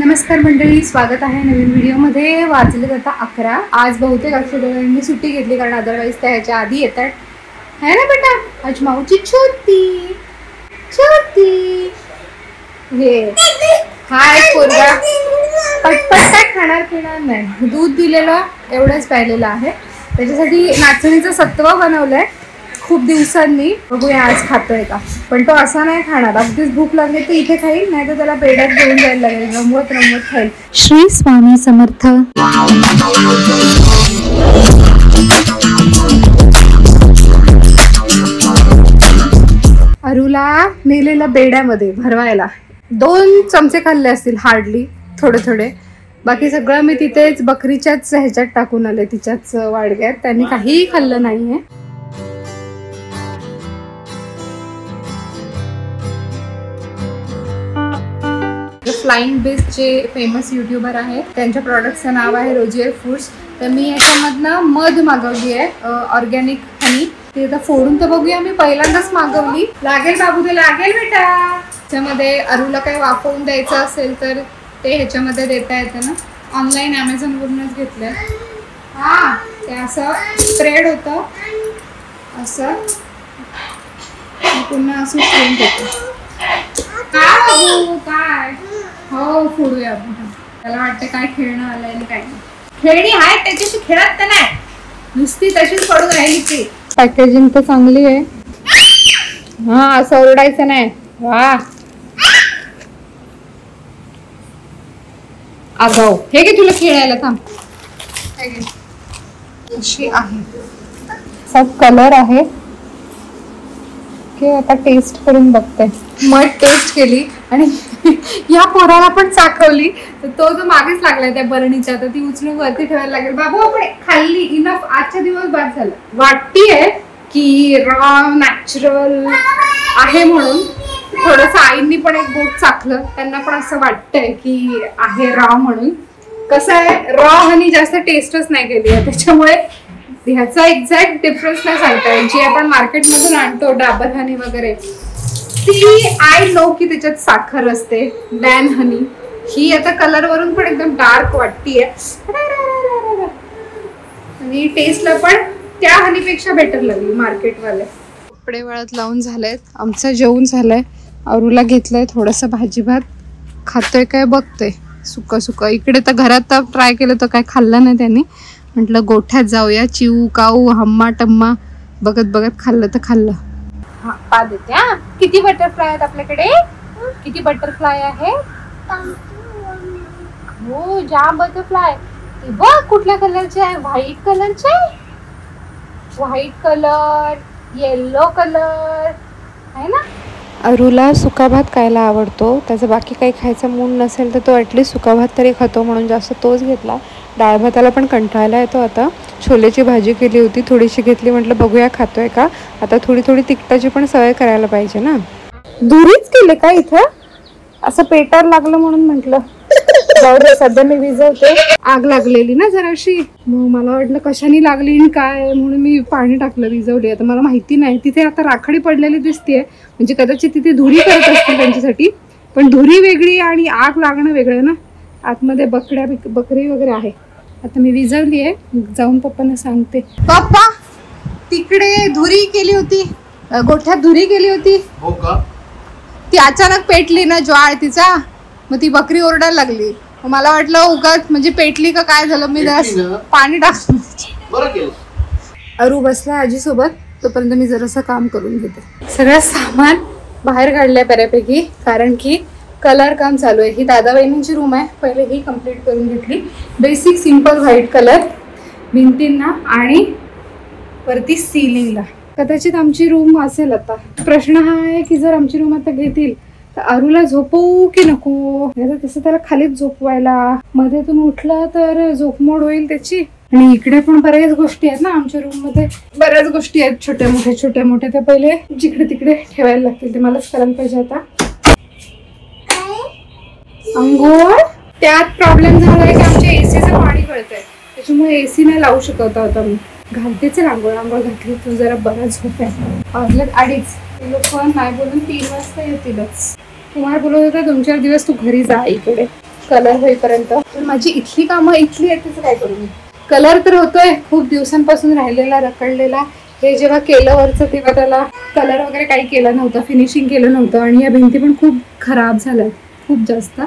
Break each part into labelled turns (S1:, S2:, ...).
S1: नमस्कार मंडळी, स्वागत आहे नवीन व्हिडिओमध्ये। वाजले आता 11। आज बहुतेक अक्षरयांनी सुट्टी घेतली कारण अदरवाईज त्या ह्याच्या आधी येतात है ना बेटा। आज माऊची छोटी छोटी हे हाय पोरगा पटपट काय खाणार पिणार नाही, दूध दिलेलं एवढंच प्यायलेलं आहे। त्याच्यासाठी नाचणीचं सत्व बनवलंय खूप दिवसांनी, बघूया आज खातोय का। पण तो असा नाही खाणार, अगदीच भूक लागली तर इथे खाईल, नाही तर त्याला पेढ्यात घेऊन जायला लागेल, रमवत रमवत खाईल। श्री स्वामी समर्थ। अरुला नेलेला बेड्यामध्ये भरवायला 2 चमचे खाल्ले असतील हार्डली, थोडे थोडे। बाकी सगळं मी तिथेच बकरीच्याच ह्याच्यात टाकून आले, तिच्याच वाडग्यात। त्यांनी काहीही खाल्लं नाहीये। फ्लाइंग बिस्टचे फेमस यूट्यूबर आहेत, त्यांच्या प्रोडक्टचं नाव आहे रोजियर फूड्स। तर मी याच्यामधनं मध मागवली आहे, ऑर्गॅनिक हनी। ते आता फोडून तर बघूया, मी पहिल्यांदाच मागवली। लागेल बाबू, ते लागेल बेटा। त्याच्यामध्ये अरुला काही वाफवून द्यायचं असेल तर ते ह्याच्यामध्ये देता येतं ना, ऑनलाईन ॲमेझॉनवरूनच घेतलं। हां, ते असं स्प्रेड होतं असं, पुन्हा असं फोडून देतो। काय हो फोडूया आपण। त्याला वाटतं काय खेळणं आलंय आणि काय नाही, खेळणी आहे त्याच्याशी खेळत तर नाही, नुसती तशीच पडून राहिली ती। पॅकेजिंग तर चांगली आहे। हा, असं ओरडायचं नाही। वा आगाऊ, हे घे तुला खेळायला, थांब। अशी आहे, सब कलर आहे की आता टेस्ट करून बघते। मग टेस्ट केली आणि या पोराला पण चाखवली, तर तो जो मागेच लागलाय त्या बरणीच्या, तर ती उचलून वरती ठेवायला लागेल। बाबू आपण खाल्ली, इनफ, आजच्या दिवस बाद झालं। वाटतीये की रॉ नॅचरल आहे म्हणून थोडंसं आईंनी पण एक बोट चाखलं, त्यांना पण असं वाटतंय की आहे रॉ म्हणून। कसं आहे, रॉ हनी जास्त टेस्टच नाही केली आहे, त्याच्यामुळे ह्याचा एक्झॅक्ट डिफरन्स नाही सांगता येईल। जी आपण मार्केटमधून आणतो डाबर हनी वगैरे, ती आय नो की त्याच्यात साखर असते, डॅन हनी। ही आता कलर वरून पण एकदम डार्क वाटतीये आणि टेस्टला पण त्या हनीपेक्षा बेटर लागली मार्केटवाले। कपडे वळत लावून झालेत, आमचं जेवण झालंय। अरुला घेतलंय थोडंसं भाजी भात, खातोय काय बघते, सुका सुका। इकडे तर घरात तर ट्राय केलं तर काय खाल्लं नाही त्यांनी, म्हटलं गोठ्यात जाऊया, चिऊ काऊ हम्मा टम्मा बघत बघत खाल्लं तर खाल्लं। हा, पा देते। हा, किती बटरफ्लाय आहेत आपल्याकडे? किती बटरफ्लाय आहे? हो, जाम बटरफ्लाय। बघ कुठल्या कलरचे आहे, व्हाईट कलरचे, व्हाईट कलर, येलो कलर आहे ना। अरुला सुका भात खायला आवडतो, त्याचं बाकी काही खायचं मूड नसेल तर तो ॲटलिस्ट सुका भात तरी खातो, म्हणून जास्त तोच घेतला। डाळ भाताला पण कंटाळायला येतो आता। छोलेची भाजी केली होती, थोडीशी घेतली, म्हटलं बघूया खातोय का। आता थोडी थोडी तिखटाची पण सवय करायला पाहिजे ना। दुरीच केले का इथं, असं पेटार लागलं म्हणून म्हटलं जाऊ दे, सध्या मी विझवते। आग लागलेली ना जराशी, मग मला वाटलं कशाने लागली आणि काय, म्हणून मी पाणी टाकलं, विझवली। आता मला माहिती नाही, तिथे आता राखाडी पडलेली दिसतेय, म्हणजे कदाचित तिथे धुरी करत असतील त्यांच्यासाठी, पण धुरी वेगळी आणि आग लागणं वेगळं ना। आतमध्ये बकरी वगैरे आहे। आता मी विझवली आहे, जाऊन पप्पांना सांगते। पप्पा, तिकडे धुरी केली होती, गोठ्यात धुरी केली होती। हो का? ती अचानक पेटली ना ज्वाळ तिचा, मग ती बकरी ओरडायला लागली। मला वाटलं उगाच म्हणजे पेटली का काय झालं, मी पाणी टाकलं। बरं केलं। अरू बसला आजी सोबत, तोपर्यंत मी जरासं काम करून घेते। सगळं सामान बाहेर काढलंय बऱ्यापैकी, कारण की कलर काम चालू आहे। ही दादा वहिनींची रूम आहे, पहिले ही कंप्लीट करून घेतली। बेसिक सिंपल व्हाईट कलर भिंतींना आणि वरती सीलिंगला। कदाचित आमची रूम असेल आता। प्रश्न हा आहे की जर आमची रूम आता घेतील तर अरुला झोपवू की नको, तसं त्याला खालीच झोपवायला, मध्येतून उठला तर झोपमोड होईल त्याची। आणि इकडे पण बऱ्याच गोष्टी आहेत ना, आमच्या रूम मध्ये बऱ्याच गोष्टी आहेत छोट्या मोठ्या, त्या पहिले जिकडे तिकडे ठेवायला लागतील, ते मलाच करायला पाहिजे आता। अंघोळ, त्यात प्रॉब्लेम झालाय की आमच्या एसीचं पाणी गळतंय, त्याच्यामुळे एसी नाही लावू शकत होता मी। घालतेच आंघोळ घातली तर जरा बरा झोप आहे। वाजलेत 2:30, ते लोक नाही बोलून 3 वाजता येतीलच। कुमार बोलत होता 2-4 दिवस तू घरी जा इकडे, कलर होईपर्यंत. माझी इथली कामं इथली आहेत, तिचं काय करू मी. कलर तर होतोय खूप दिवसांपासून राहिलेला रखडलेला. हे जेव्हा केलं वरचं तेव्हा त्याला कलर वगैरे काही केलं नव्हतं, फिनिशिंग केलं नव्हतं. आणि या भिंती पण खूप खराब झाल्या खूप जास्त,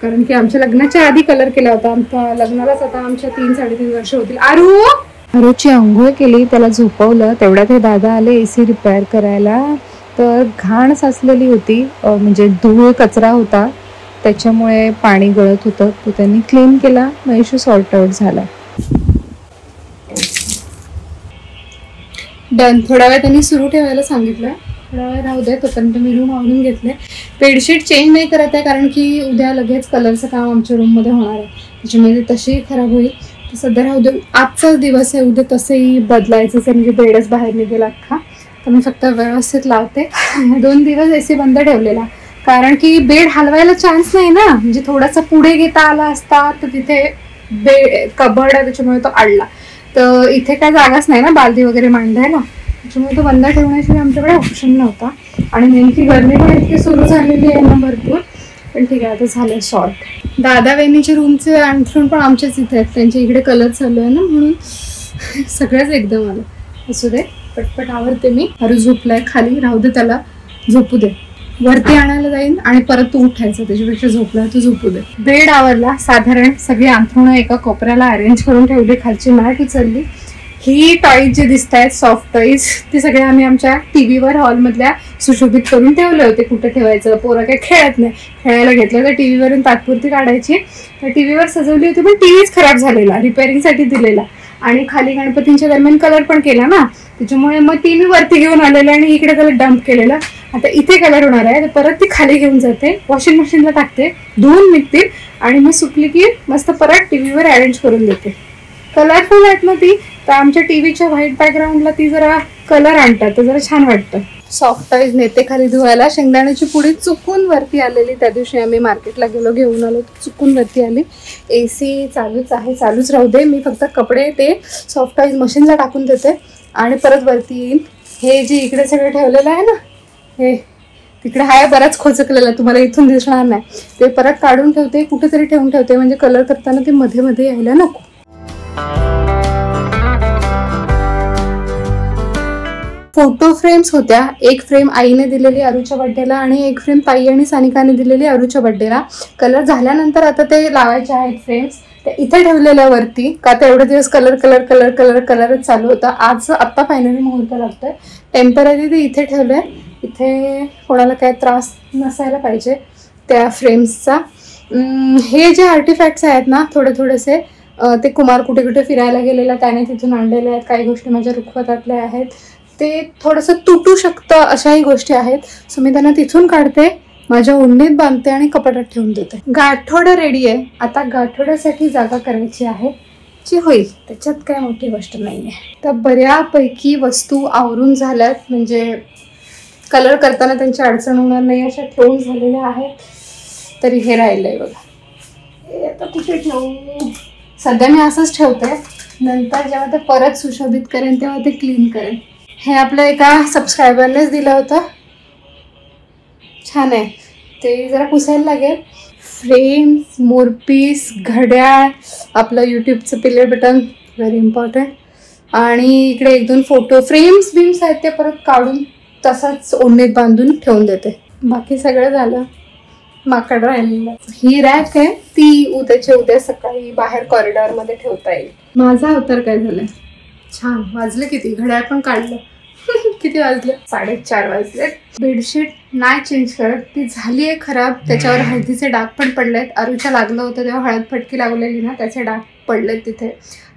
S1: कारण की आमच्या लग्नाच्या आधी कलर केला होता. आमच्या लग्नालाच आता आमच्या 3-3.5 वर्ष होतील. आरूची आंघोळ केली, त्याला झोपवलं. तेवढ्यात हे दादा आले AC रिपेअर करायला. तर घाण साचलेली होती, म्हणजे धूळ कचरा होता, त्याच्यामुळे पाणी गळत होतं. तो त्यांनी क्लीन केला, मग इश्यू सॉर्ट आउट झाला. डन. थोडा वेळ त्यांनी सुरू ठेवायला सांगितलं, थोडा वेळ राहू दे. तोपर्यंत मी रूम आवरून घेतले. बेडशीट चेंज नाही करत आहे, कारण की उद्या लगेच कलरचं काम आमच्या रूममध्ये होणार आहे, त्याच्यामुळे तशीही खराब होईल. तर सध्या राहू दे. आजचाच दिवस आहे, उद्या तसंही बदलायचंच आहे, म्हणजे बेडच बाहेर निघेल अख्खा. तर मी फक्त व्यवस्थित लावते. 2 दिवस AC बंद ठेवलेला, कारण की बेड हलवायला चान्स नाही ना. म्हणजे थोडासा पुढे घेता आला असता तर तिथे कबर्ड आहे, त्याच्यामुळे तो अडला. तर इथे काय जागाच नाही ना बालदी वगैरे मांडायला, त्याच्यामुळे तो बंद ठेवण्याशिवाय आमच्याकडे ऑप्शन नव्हता. आणि नेमकी गरमी पण इतकी सुरू झालेली आहे ना भरपूर. पण ठीक आहे, आता झालं सॉर्ट. दादा वहिनीच्या रूमचे अंथरूण पण आमच्याच इथे आहेत, त्यांच्या इकडे कलर चालू आहे ना, म्हणून सगळ्याच एकदम आलं. असू दे, पटपट आवरते मी. अरे झोपलाय खाली, राहू दे, त्याला झोपू दे. वरती आणायला जाईन आणि परत तू उठायचं, त्याच्यापेक्षा झोपला तू झोपू दे. बेड आवरला. साधारण सगळी अंथरुणं एका कोपऱ्याला अरेंज करून ठेवली. खालची मॅट उचलली. ही टॉईज जे दिसत आहेत सॉफ्ट टॉईज, ते सगळे आम्ही आमच्या टीव्हीवर हॉलमधल्या सुशोभित करून ठेवले होते. कुठे ठेवायचं, पोरं काही खेळत नाही. खेळायला घेतलं तर टीव्हीवरून तात्पुरती काढायची. तर टीव्हीवर सजवली होती, पण टीव्हीच खराब झालेला, रिपेअरिंगसाठी दिलेला. आणि खाली गणपतींच्या दरम्यान कलर पण केला ना, त्याच्यामुळे मग ती मी वरती घेऊन आलेलं आणि इकडे त्याला डंप केलेलं. आता इथे कलर होणार आहे, तर परत ती खाली घेऊन जाते, वॉशिंग मशीनला टाकते, धुवून निघतील आणि मग सुकली की मस्त परत टीव्हीवर अरेंज करून देते. कलरफुल आहेत ना ती, तर आमच्या टीव्हीच्या व्हाईट बॅकग्राऊंडला ती जरा कलर आणतात, तर जरा छान वाटतं. सॉफ्ट टॉईज नेते खाली धुवायला. शेंगदाण्याची पुडी चुकून वरती आलेली, त्या दिवशी आम्ही मार्केटला गेलो घेऊन आलो, चुकून वरती आली. AC चालूच आहे, चालूच राहू दे. मी फक्त कपडे ते सॉफ्ट टॉईज मशीनला टाकून देते आणि परत वरती येईन. हे जे इकडे सगळं ठेवलेलं आहे ना, हे तिकडे आहे बराच खोचकलेला, तुम्हाला इथून दिसणार नाही. ते परत काढून ठेवते, कुठेतरी ठेवून ठेवते, म्हणजे कलर करताना ते मध्ये मध्ये यायला नको. फोटो फ्रेम्स होत्या. एक फ्रेम आईने दिलेली अरूच्या बड्डेला आणि एक फ्रेम ताई आणि सानिकाने दिलेली अरूच्या बड्डेला. कलर झाल्यानंतर आता ते लावायचे आहेत फ्रेम्स. ते इथे ठेवलेल्या वरती, का तर एवढे दिवस कलरच चालू होता. आज आत्ता फायनली मुहूर्त लागतोय. टेम्पररी ते इथे ठेवलंय. इथे कोणाला काय त्रास नसायला पाहिजे त्या फ्रेम्सचा. हे जे आर्टिफॅक्ट्स आहेत ना थोडेसे, ते कुमार कुठे कुठे फिरायला गेलेला त्याने तिथून आणलेले आहेत. काही गोष्टी माझ्या रुखवतातल्या आहेत, ते थोडंसं तुटू शकतं, अशाही गोष्टी आहेत. सो मी त्यांना तिथून काढते, माझ्या ओढणीत बांधते आणि कपाटात ठेवून देते. गाठोडं रेडी आहे. आता गाठोड्यासाठी जागा करायची आहे, जी होईल, त्याच्यात काय मोठी गोष्ट नाही आहे. तर बऱ्यापैकी वस्तू आवरून झाल्यात, म्हणजे कलर करताना त्यांची अडचण होणार नाही अशा ठेवून झालेल्या आहेत. तरी हे राहिलं आहे बघा. हे आता कुठे ठेवू? सध्या मी असंच ठेवते, नंतर जेव्हा ते परत सुशोभित करेन तेव्हा ते क्लीन करेन. हे आपल्या एका सबस्क्रायबरनेच दिलं होतं, छान आहे. ते जरा पुसायला लागेल. फ्रेम्स, मोरपीस, घड्याळ, आपलं यूट्यूबचं प्ले बटन व्हेरी इम्पॉर्टंट, आणि इकडे 1-2 फोटो फ्रेम्स बीम्स आहेत ते परत काढून तसंच ओढणीत बांधून ठेवून देते. बाकी सगळं झालं. माकड राहिलेलं. ही रॅक आहे, ती उद्या सकाळी बाहेर कॉरिडॉरमध्ये ठेवता येईल. माझा अवतार काय झालाय, छान. वाजले किती, घड्याळ पण काढलं. किती वाजले, 4:30 वाजले. बेडशीट नाही चेंज करत, ती झाली आहे खराब. त्याच्यावर हळदीचे डाग पण पडलेत. अरूच्या लागलं होतं तेव्हा हळद फटकी लागलेली ना, त्याचे डाग पडलेत तिथे.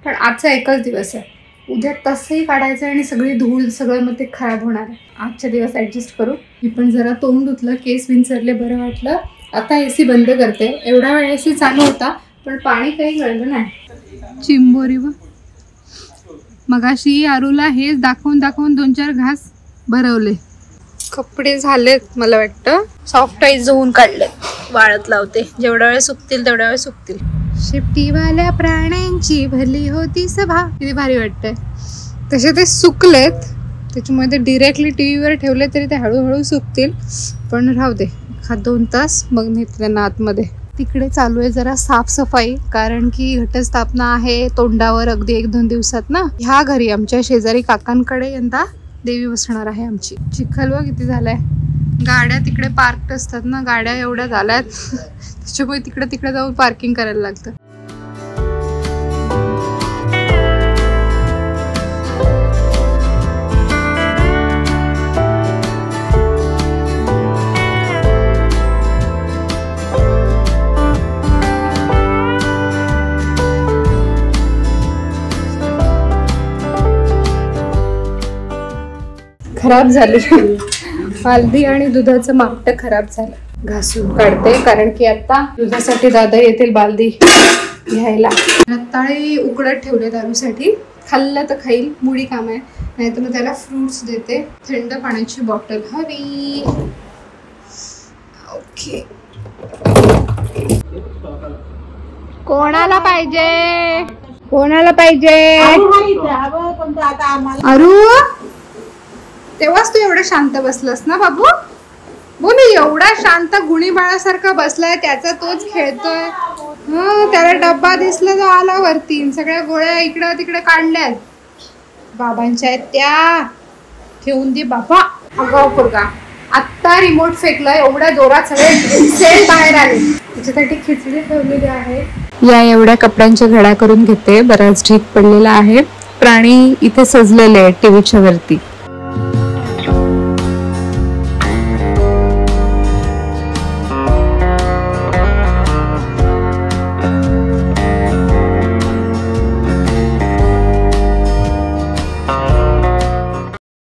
S1: पण आजचा एकच दिवस आहे, उद्या तसंही काढायचं आणि सगळी धूळ सगळं मग ते खराब होणार आहे. आजच्या दिवस ॲडजस्ट करू. मी पण जरा तोंड धुतलं, केस विंचरले, बरं वाटलं. आता AC बंद करते. एवढा वेळ AC चालू होता पण पाणी काही गळलं नाही. चिंबोरी व मगाशी आरूला हेच दाखवून 2-4 घास भरवले. कपडे झालेत, मला वाटतं सॉफ्ट टॉईज धुवून काढले, वाळत लावते. जेवढा वेळ सुकतील तेवढा वेळ सुकतील. शिफ्टीवाल्या प्राण्यांची भरली होती सभा, किती भारी वाटतंय. तसे ते सुकलेत, त्याच्यामुळे ते डिरेक्टली टीव्हीवर ठेवले तरी ते हळूहळू सुकतील. पण राहू दे, 1-2 तास, मग नेते त्यांना आतमध्ये. तिकडे चालू आहे जरा साफसफाई, कारण की घटस्थापना आहे तोंडावर अगदी 1-2 दिवसात ना. ह्या घरी आमच्या शेजारी काकांकडे यंदा देवी बसणार आहे आमची. चिखल व किती झालाय. गाड्या तिकडे पार्क असतात ना, गाड्या एवढ्या झाल्यात त्याच्यामुळे तिकडे जाऊन पार्किंग करायला लागतं. खराब झाली हळदी आणि दुधाचं मापट खराब झालं. घासून काढते, कारण की आता दुधासाठी दादा येतील बालदी घ्यायला. रताळे उकडत ठेवले दारूसाठी, खाल्लं तर खाईल, मुडी काम आहे, नाही तर मग त्याला फ्रुट्स देते. थंड पाण्याची बॉटल हवी. ओके, कोणाला पाहिजे, कोणाला पाहिजे. अरू, तेव्हाच तू एवढं शांत बसलास ना बाबू. बोलू, एवढा शांत गुणी बाळासारखा बसलाय, त्याचा तोच खेळतोय. त्याला डब्बा दिसला तर आला वरती, सगळ्या गोळ्या इकडं तिकडे काढल्यात. बाबांच्या आहेत त्या, ठेवून दे बाबा. अगाव पोरगा, आत्ता रिमोट फेकला, एवढ्या जोरात सगळे सेल बाहेर आले. त्याच्यासाठी खिचडी ठेवलेली आहे. या एवढ्या कपड्यांच्या घड्या करून घेते, बराच ढीक पडलेला आहे. प्राणी इथे सजलेले आहेत टीव्हीच्या वरती.